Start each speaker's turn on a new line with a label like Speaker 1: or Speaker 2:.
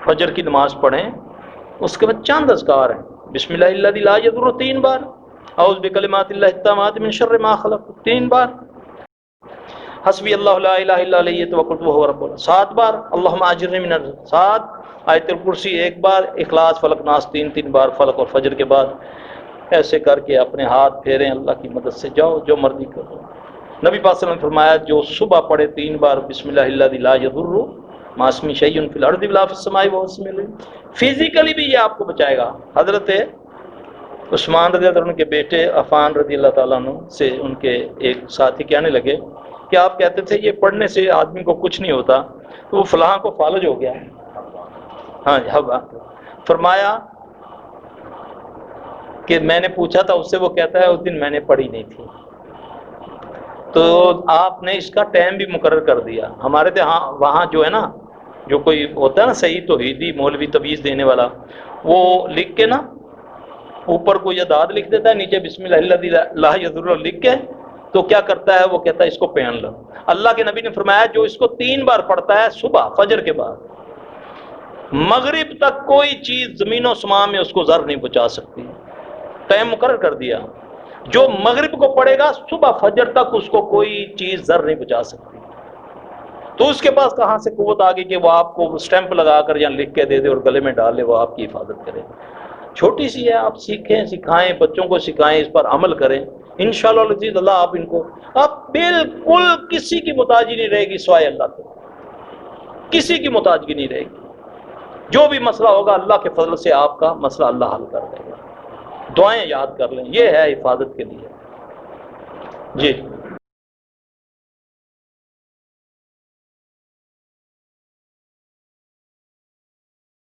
Speaker 1: فجر کی نماز پڑھیں، اس کے بعد چاند اذکار ہیں، بسم اللہ الذی لا یضر 3 بار، اعوذ بکلمات اللہ التامات من شر ما خلق 3 بار، حسبی اللہ لا الہ الا علیہ توکلت وہو رب العرش 7 بار، اللہم اجرنی من النار 7، آیت الکرسی 1 بار، اخلاص فلق ناس 3 بار فلق اور فجر کے بعد۔ ایسے کر کے اپنے ہاتھ پھیریں، اللہ کی مدد سے جاؤ، جو مرضی کرو۔ نبی پاک صلی اللہ علیہ وسلم نے فرمایا جو صبح پڑھے 3 بار بسم اللہ الذی لا یضر مع اسمہ شیء فی الارض ولا فی السماء وهو السمیع العلیم، فزیکلی بھی یہ آپ کو بچائے گا۔ حضرت عثمان رضی اللہ عنہ کے بیٹے عفان رضی اللہ تعالیٰ عنہ سے ان کے ایک ساتھی کہنے لگے کہ آپ کہتے تھے یہ پڑھنے سے آدمی کو کچھ نہیں ہوتا، تو وہ فلاں کو فالج ہو گیا ہے۔ ہاں جی، فرمایا کہ میں نے پوچھا تھا اس سے، وہ کہتا ہے اس دن میں نے پڑھی نہیں تھی۔ تو آپ نے اس کا ٹائم بھی مقرر کر دیا۔ ہمارے وہاں جو ہے نا، جو کوئی ہوتا ہے نا صحیح توحیدی مولوی تویز دینے والا، وہ لکھ کے نا اوپر کوئی اعداد لکھ دیتا ہے، نیچے بسم اللہ الذی لا یضر لکھ کے، تو کیا کرتا ہے وہ کہتا ہے اس کو پہن لو۔ اللہ کے نبی نے فرمایا جو اس کو 3 بار پڑھتا ہے صبح فجر کے بعد، مغرب تک کوئی چیز زمین و سماء میں اس کو ضر نہیں پہنچا سکتی۔ ٹائم مقرر کر دیا، جو مغرب کو پڑھے گا صبح فجر تک اس کو کوئی چیز ضر نہیں پہنچا سکتی۔ تو اس کے پاس کہاں سے قوت آ گئی کہ وہ آپ کو اسٹیمپ لگا کر یا لکھ کے دے دے اور گلے میں ڈال لے، وہ آپ کی حفاظت کرے۔ چھوٹی سی ہے، آپ سیکھیں، سکھائیں، بچوں کو سکھائیں، اس پر عمل کریں، انشاءاللہ العزیز اللہ آپ ان کو، آپ بالکل کسی کی محتاجی نہیں رہے گی سوائے اللہ کے، کسی کی محتاجی نہیں رہے گی۔ جو بھی مسئلہ ہوگا اللہ کے فضل سے آپ کا مسئلہ اللہ حل کر دے گا۔ دعائیں یاد کر لیں، یہ ہے حفاظت کے لیے۔ جی